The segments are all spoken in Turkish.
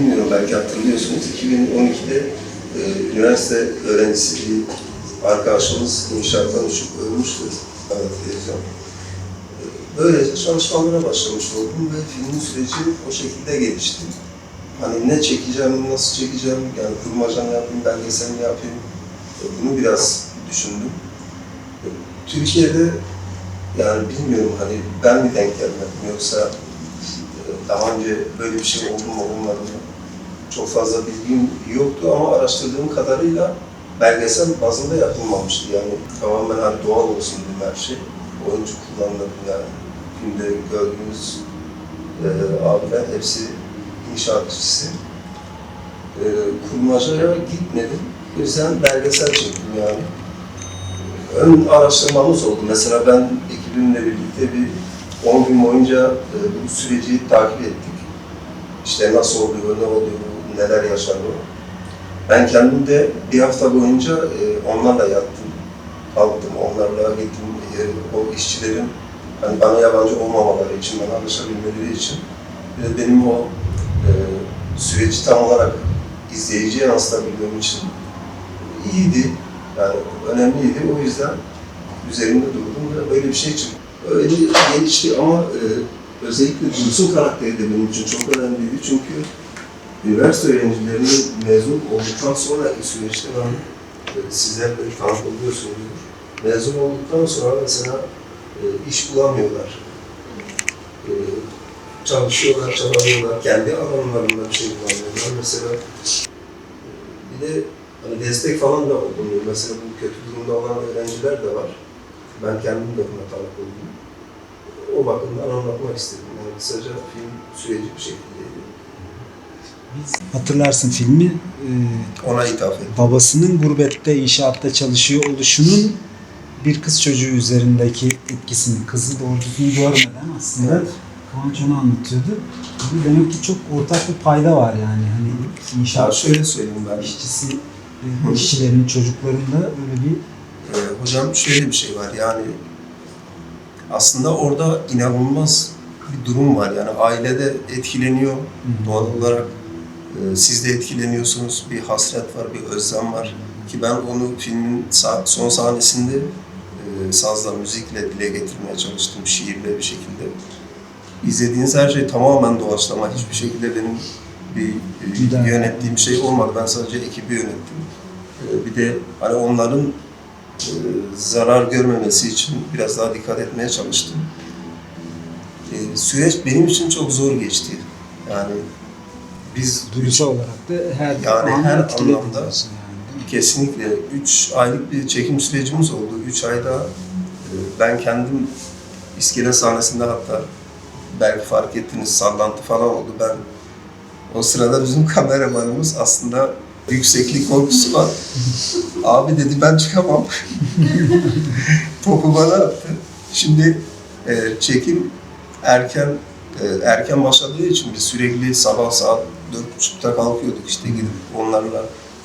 bilmiyorum, belki hatırlıyorsunuz. 2012'de üniversite öğrencisi bir arkadaşımız inşaattan uçup ölmüştü. Televizyon. Böylece çalışmalara başlamış oldum ve filmin süreci o şekilde gelişti. Hani ne çekeceğim, nasıl çekeceğim, yani kurmaca mı yapayım, belgesel mi yapayım, bunu biraz düşündüm. Türkiye'de yani bilmiyorum, hani ben mi denk gelmedim yoksa daha önce böyle bir şey oldu mu olmadı mı? Çok fazla bilgim yoktu ama araştırdığım kadarıyla belgesel bazında yapılmamıştı. Yani tamamen hani doğal olsun dedim her şey. Oyuncu kullanıldı yani. Filmde gördüğümüz abiler hepsi inşaatçısı. Kurmacaya gitmedim. O yüzden belgesel çektim yani. Ön araştırmamız oldu. Mesela ben ekibimle birlikte bir 10 gün boyunca bu süreci takip ettik. İşte nasıl oluyor, ne oluyor, neler yaşanıyor. Ben kendim de bir hafta boyunca onlarla yattım, kalktım, onlarla gittim. O işçilerin hani bana yabancı olmamaları için, bana alışabilmeleri için ve benim o süreci tam olarak izleyiciye yansıtabilmem için iyiydi. Yani önemliydi. O yüzden üzerinde durdum ve böyle bir şey çıktı. Öyle gelişti ama özellikle Dursun karakteri de benim için çok önemliydi. Çünkü üniversite öğrencilerinin mezun olduktan sonraki süreçte ben sizler de tanık oluyorsunuz. Mezun olduktan sonra mesela iş bulamıyorlar. Çalışıyorlar, çabalıyorlar. Kendi alanlarında bir şey bulamıyorlar. Mesela bir de hani destek falan da oluyor. Mesela bu kötü durumda olan öğrenciler de var. Ben kendim de buna tanık oldum. O bakımdan anlatmak istedim. Yani kısaca film süreci bir şekildeydi. Hatırlarsın filmi, Ona ithaf ettim. babasının gurbette, inşaatta çalışıyor oluşunun bir kız çocuğu üzerindeki etkisini, kızı doğru düzgün görmeden aslında Evet. Kıvanç onu anlatıyordu. Demek ki çok ortak bir payda var yani. Hani Ya inşaat şöyle söyleyeyim ben. işçilerin, çocukların da böyle bir... Hocam şöyle bir şey var yani aslında orada inanılmaz bir durum var yani ailede etkileniyor doğal olarak. Siz de etkileniyorsunuz, bir hasret var, bir özlem var ki ben onu filmin son sahnesinde sazla, müzikle dile getirmeye çalıştım, şiirle bir şekilde. İzlediğiniz her şey tamamen doğaçlama, hiçbir şekilde benim bir yönettiğim şey olmadı. Ben sadece ekibi yönettim. Bir de hani onların zarar görmemesi için biraz daha dikkat etmeye çalıştım. Süreç benim için çok zor geçti. Yani biz Duygusal olarak da her anlamda yani, kesinlikle 3 aylık bir çekim sürecimiz oldu. 3 ayda ben kendim iskele sahnesinde hatta belki fark ettiniz sallantı falan oldu. Ben o sırada bizim kameramanımız aslında yükseklik korkusu var. Abi dedi ben çıkamam. Topu bana attı. Şimdi çekim erken başladığı için biz sürekli sabah saat 4.30'da kalkıyorduk işte gidip onlarla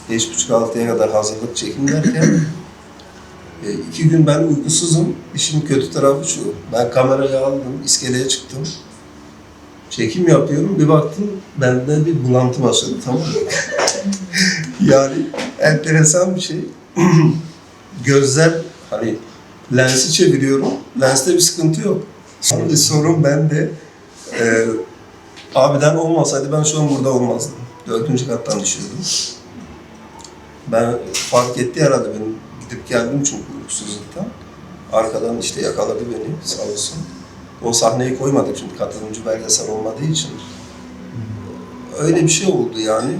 5.30-6'ya kadar hazırlık çekim derken 2 gün ben uykusuzum. İşin kötü tarafı şu. Ben kamerayı aldım, iskeleye çıktım. Çekim yapıyorum. Bir baktım bende bir bulantı başladı, tamam mı? Yani enteresan bir şey. Gözler hani lensi çeviriyorum. Lenste bir sıkıntı yok. Şimdi sorun bende. Abiden olmasaydı ben şu an burada olmazdım. 4. kattan düşüyordum. Ben fark etti herhalde benim. Gidip geldim çünkü uykusuzluktan. Arkadan işte yakaladı beni sağ olsun. O sahneyi koymadık çünkü katılımcı belgesel olmadığı için. Öyle bir şey oldu yani.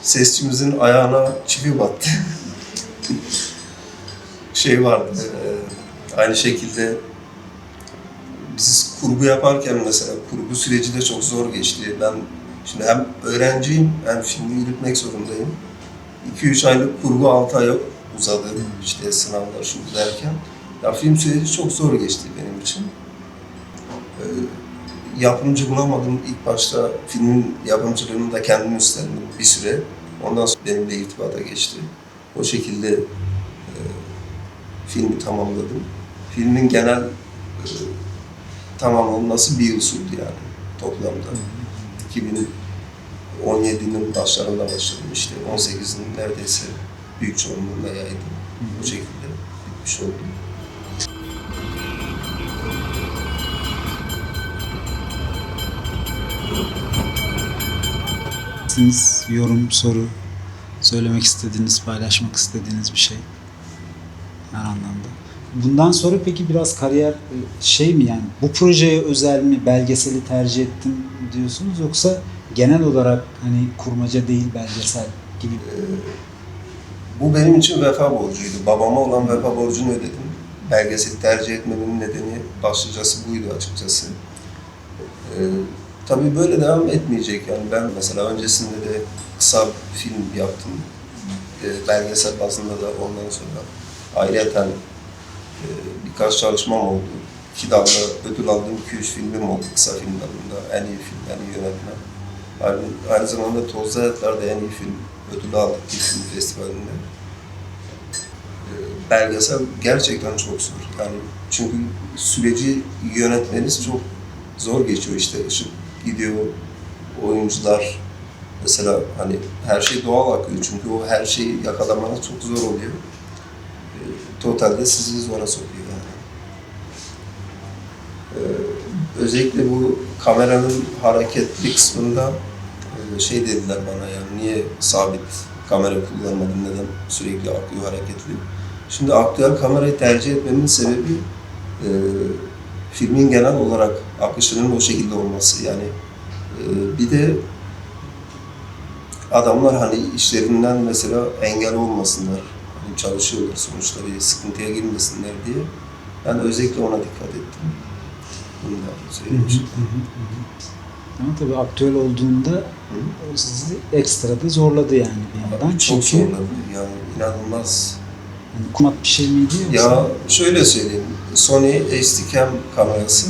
Sesçimizin ayağına çivi battı. Şey vardı, aynı şekilde biz kurgu yaparken mesela kurgu süreci de çok zor geçti. Ben şimdi hem öğrenciyim hem filmi yürütmek zorundayım. 2-3 aylık kurgu 6 ay uzadı işte sınavlar şu derken. Ya film süreci çok zor geçti benim için. Yapımcı bulamadım. İlk başta filmin yapımcılığını da kendim üstlendim bir süre. Ondan sonra benimle irtibata geçti. O şekilde filmi tamamladım. Filmin genel tamamlanması bir yıl sürdü yani toplamda. 17'nin başlarında başladım işte. 18'in neredeyse büyük çoğunluğunda yaydım. Bu şekilde bitmiş oldu. Siz yorum, soru, söylemek istediğiniz, paylaşmak istediğiniz bir şey her anlamda. Bundan sonra peki biraz kariyer şey mi yani bu projeye özel mi belgeseli tercih ettim diyorsunuz yoksa genel olarak hani kurmaca değil belgesel gibi? Bu benim için vefa borcuydu. Babama olan vefa borcunu ödedim. Belgeseli tercih etmemin nedeni başlıcası buydu açıkçası. Tabii böyle devam etmeyecek yani. Ben mesela öncesinde de kısa film yaptım. Belgesel bazında da ondan sonra ayrıyeten birkaç çalışmam oldu. 2 dalda ödül aldığım 2-3 filmim oldu kısa film dalında. En iyi film, en iyi yönetmen. Aynı zamanda Tozlu Hayatlar'da en iyi film ödülü aldık bir film festivalinde. Belgesel gerçekten çok zor. Yani çünkü süreci yönetmeniz çok zor geçiyor işte. Işık gidiyor, oyuncular mesela hani her şey doğal akıyor çünkü o her şeyi yakalamanız çok zor oluyor. Totalde sizi zora sokuyor yani. Özellikle bu kameranın hareketli kısmında şey dediler bana yani niye sabit kamera kullanmadın, neden sürekli akıyor hareketli. Şimdi aktüel kamerayı tercih etmemin sebebi filmin genel olarak akışının o şekilde olması yani bir de adamlar hani işlerinden mesela engel olmasınlar, hani çalışıyorlar sonuçta bir sıkıntıya girmesinler diye ben özellikle ona dikkat ettim. Bunu da söylemiştim. Ama tabii aktüel olduğunda o sizi ekstra da zorladı yani bir yandan. Çok Çünkü zorladı yani inanılmaz. yani kumat bir şey miydi yoksa? Ya şöyle söyleyeyim, Sony HD-Cam kamerası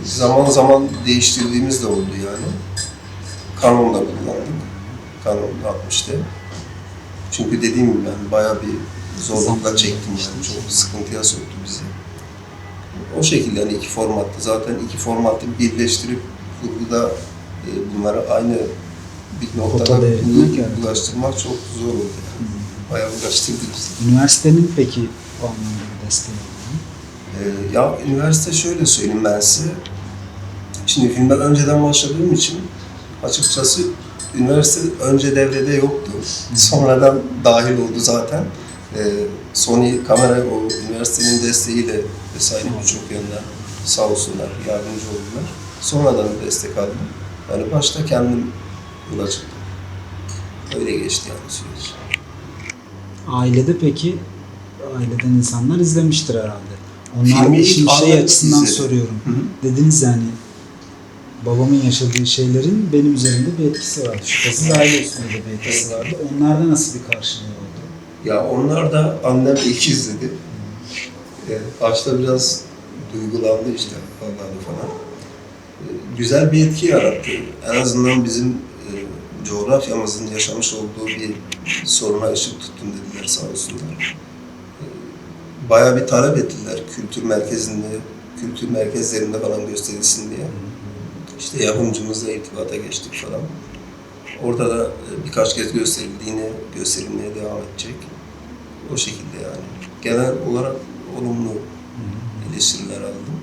zaman zaman değiştirdiğimiz de oldu yani. Canon'da kullandık. Canon 60'te. Çünkü dediğim gibi yani bayağı bir zorlukla çektim yani. Çok sıkıntıya soktu bizi. O şekilde yani iki formatta. Zaten iki formatı birleştirip kurguda bunları aynı bir noktada ulaştırmak çok zor oldu yani. Bayağı uğraştırdı bizi. Üniversitenin peki o anlamda bir desteği oldu mu? Ya üniversite şöyle söyleyeyim ben size. Şimdi filmden önceden başladığım için açıkçası üniversite önce devrede yoktu. Sonradan dahil oldu zaten. Sony kamera o üniversitenin desteğiyle vesaire birçok yönden sağ olsunlar, yardımcı oldular. Sonradan destek aldım. Yani başta kendim yola çıktım. Öyle geçti yani süreç. Ailede peki, aileden insanlar izlemiştir herhalde. Onlar Filmi ilk için şey annem açısından izledi. soruyorum. Hı. Dediniz yani babamın yaşadığı şeylerin benim üzerimde bir etkisi vardı. Şüphesiz aile üstünde de bir etkisi vardı. Onlarda nasıl bir karşılığı oldu? Ya onlar da annem ilk izledi. Başta biraz duygulandı işte falan. Güzel bir etki yarattı. En azından bizim coğrafyamızın yaşamış olduğu bir soruna ışık tuttun dediler sağ olsunlar. Bayağı bir talep ettiler kültür merkezinde, kültür merkezlerinde falan gösterilsin diye. İşte yapımcımızla irtibata geçtik falan. Orada da birkaç kez gösterilmeye devam edecek. O şekilde yani. Genel olarak olumlu eleştiriler aldım.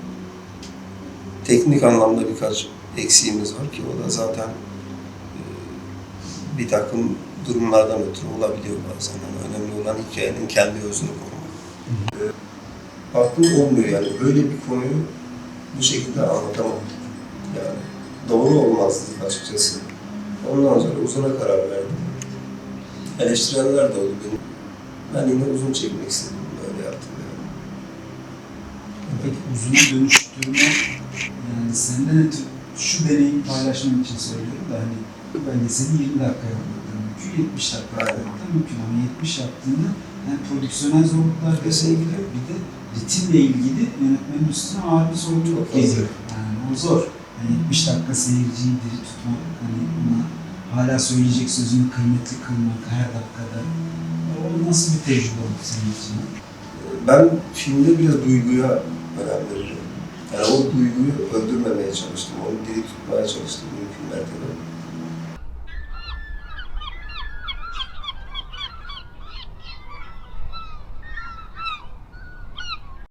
Teknik anlamda birkaç eksiğimiz var ki o da zaten bir takım durumlardan ötürü olabiliyor bazen. Yani önemli olan hikayenin kendi özünü korumak. Aklım olmuyor yani. Böyle bir konuyu bu şekilde anlatamam. Yani doğru olmazdı açıkçası. Ondan sonra uzuna karar verdim. Eleştirenler de oldu benim. Ben yine uzun çekmek istedim. Böyle yaptım yani. Peki uzuna dönüştürme yani senden ötürü şu deneyimi paylaşmak için söylüyorum da hani belgeseli 20 dakikaya anlattığım mümkün, 70 dakikaya anlattığım mümkün ama 70 yaptığında hem prodüksiyonel zorluklar devreye giriyor bir de ritimle ilgili yönetmenin üstüne ağır bir sorumluluk geliyor. Yani o zor. Yani 70 dakika seyirciyi diri tutmak, hani ona hala söyleyecek sözünü kıymetli kılmak her dakikada. O nasıl bir tecrübe oldu senin için? Ben filmde biraz duyguya önem veririm. Yani o duyguyu öldürmemeye çalıştım, onu diri tutmaya çalıştım mümkün mertebe.